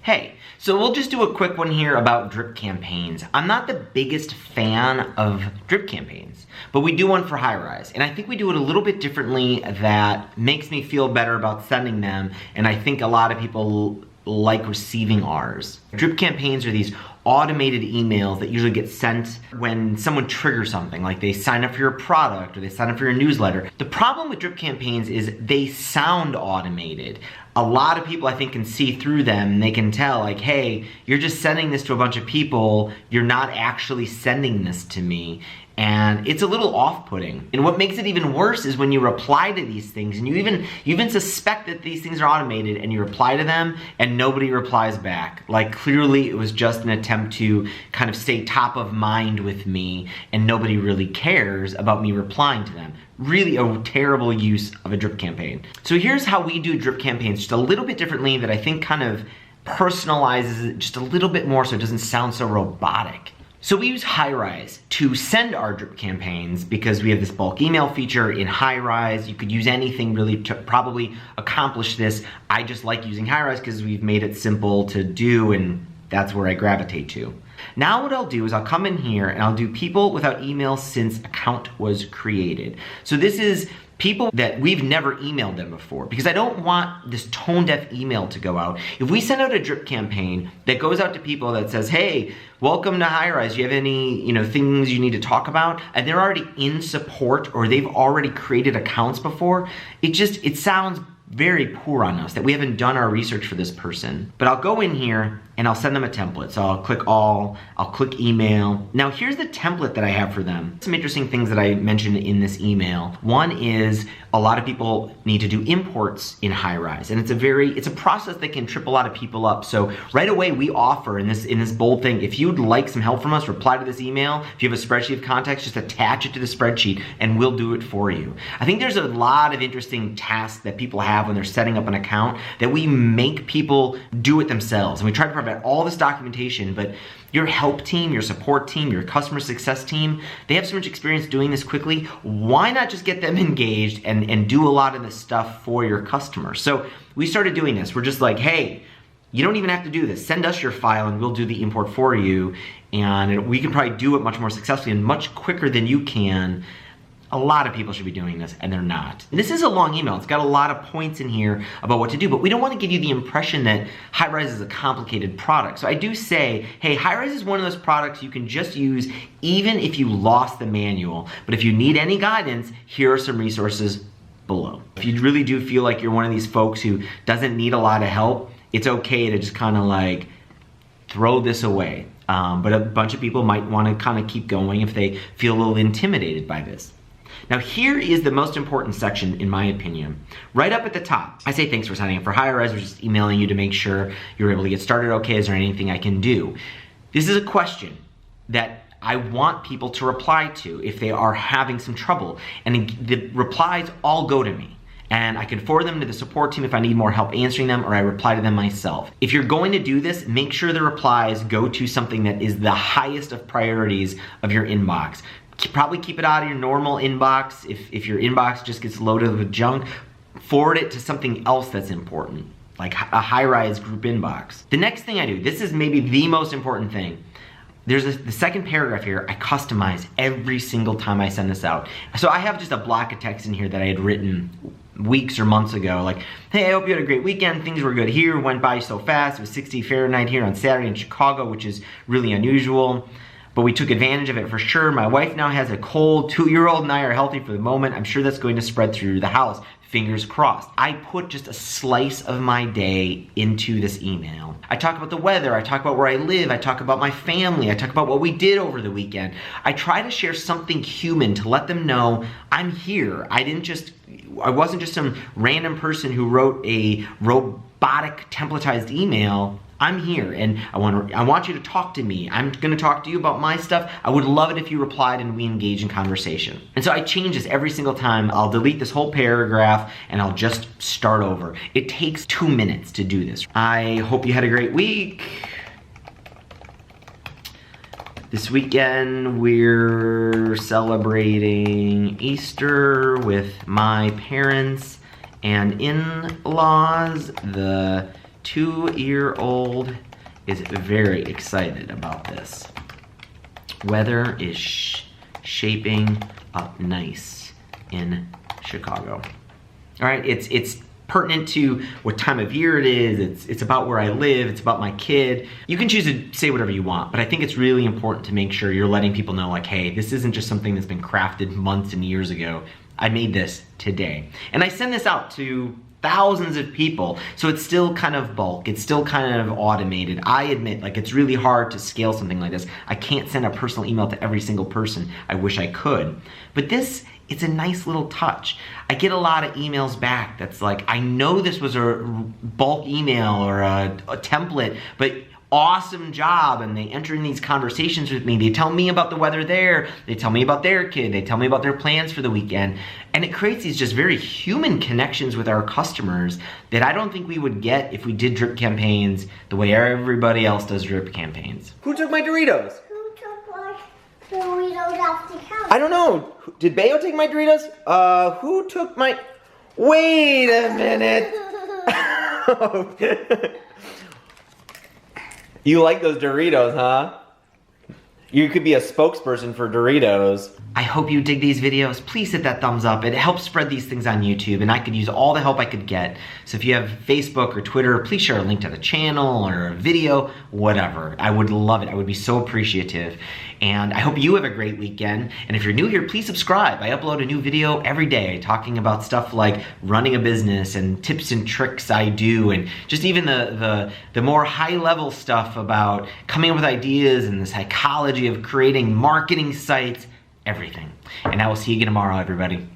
Hey, so we'll just do a quick one here about drip campaigns. I'm not the biggest fan of drip campaigns, but we do one for Highrise, and I think we do it a little bit differently that makes me feel better about sending them, and I think a lot of people like receiving ours. Drip campaigns are these automated emails that usually get sent when someone triggers something, like they sign up for your product or they sign up for your newsletter. The problem with drip campaigns is they sound automated. A lot of people, I think, can see through them and they can tell, like, hey, you're just sending this to a bunch of people, you're not actually sending this to me. And it's a little off-putting. And what makes it even worse is when you reply to these things and you even suspect that these things are automated and you reply to them and nobody replies back. Like, clearly it was just an attempt to kind of stay top of mind with me and nobody really cares about me replying to them. Really a terrible use of a drip campaign. So here's how we do drip campaigns, just a little bit differently, that I think kind of personalizes it just a little bit more so it doesn't sound so robotic. So we use Highrise to send our drip campaigns because we have this bulk email feature in Highrise. You could use anything really to probably accomplish this. I just like using Highrise because we've made it simple to do, and that's where I gravitate to. Now what I'll do is I'll come in here and I'll do people without email since account was created. So this is people that we've never emailed them before, because I don't want this tone-deaf email to go out. If we send out a drip campaign that goes out to people that says, hey, welcome to Highrise, do you have any things you need to talk about? And they're already in support or they've already created accounts before, it sounds very poor on us that we haven't done our research for this person. But I'll go in here and I'll send them a template. So I'll click all, I'll click email. Now here's the template that I have for them. Some interesting things that I mentioned in this email. One is a lot of people need to do imports in Highrise, and it's a process that can trip a lot of people up. So right away we offer in this bold thing, if you'd like some help from us, reply to this email. If you have a spreadsheet of contacts, just attach it to the spreadsheet and we'll do it for you. I think there's a lot of interesting tasks that people have when they're setting up an account that we make people do it themselves. And we try to provide all this documentation, but your help team, your support team, your customer success team, they have so much experience doing this quickly. Why not just get them engaged and do a lot of this stuff for your customers? So we started doing this. We're just like, hey, you don't even have to do this. Send us your file and we'll do the import for you. And we can probably do it much more successfully and much quicker than you can. A lot of people should be doing this, and they're not. And this is a long email. It's got a lot of points in here about what to do, but we don't want to give you the impression that Highrise is a complicated product. So I do say, hey, Highrise is one of those products you can just use even if you lost the manual. But if you need any guidance, here are some resources below. If you really do feel like you're one of these folks who doesn't need a lot of help, it's okay to just kind of like throw this away. But a bunch of people might want to kind of keep going if they feel a little intimidated by this. Now here is the most important section in my opinion. Right up at the top, I say thanks for signing up for Highrise. We're just emailing you to make sure you're able to get started okay. Is there anything I can do? This is a question that I want people to reply to if they are having some trouble. And the replies all go to me. And I can forward them to the support team if I need more help answering them, or I reply to them myself. If you're going to do this, make sure the replies go to something that is the highest of priorities of your inbox. Probably keep it out of your normal inbox. If your inbox just gets loaded with junk, forward it to something else that's important, like a Highrise group inbox. The next thing I do, this is maybe the most important thing. There's the second paragraph here, I customize every single time I send this out. So I have just a block of text in here that I had written weeks or months ago, like, hey, I hope you had a great weekend, things were good here, went by so fast, it was 60 Fahrenheit here on Saturday in Chicago, which is really unusual. But we took advantage of it for sure. My wife now has a cold, 2-year-old and I are healthy for the moment. I'm sure that's going to spread through the house. Fingers crossed. I put just a slice of my day into this email. I talk about the weather, I talk about where I live, I talk about my family, I talk about what we did over the weekend. I try to share something human to let them know I'm here. I wasn't just some random person who wrote a robotic templatized email. I'm here and I want you to talk to me. I'm gonna talk to you about my stuff. I would love it if you replied and we engage in conversation. And so I change this every single time. I'll delete this whole paragraph and I'll just start over. It takes 2 minutes to do this. I hope you had a great week. This weekend we're celebrating Easter with my parents and in-laws. The 2-year-old is very excited about this. Weather is shaping up nice in Chicago. All right, it's pertinent to what time of year it is. It's about where I live. It's about my kid. You can choose to say whatever you want, but I think it's really important to make sure you're letting people know, like, hey, this isn't just something that's been crafted months and years ago. I made this today. And I send this out to thousands of people, so it's still kind of bulk. It's still kind of automated. I admit, like, it's really hard to scale something like this. I can't send a personal email to every single person. I wish I could. But this, it's a nice little touch. I get a lot of emails back that's like, I know this was a bulk email or a template, but awesome job, and they enter in these conversations with me. They tell me about the weather there, they tell me about their kid, they tell me about their plans for the weekend, and it creates these just very human connections with our customers that I don't think we would get if we did drip campaigns the way everybody else does drip campaigns. Who took my Doritos? Who took my Doritos off the counter? I don't know. Did Bayo take my Doritos? Who took my... Wait a minute. You like those Doritos, huh? You could be a spokesperson for Doritos. I hope you dig these videos. Please hit that thumbs up. It helps spread these things on YouTube, and I could use all the help I could get. So if you have Facebook or Twitter, please share a link to the channel or a video, whatever. I would love it. I would be so appreciative. And I hope you have a great weekend. And if you're new here, please subscribe. I upload a new video every day talking about stuff like running a business and tips and tricks I do, and just even the more high-level stuff about coming up with ideas and the psychology of creating marketing sites, everything. And I will see you again tomorrow, everybody.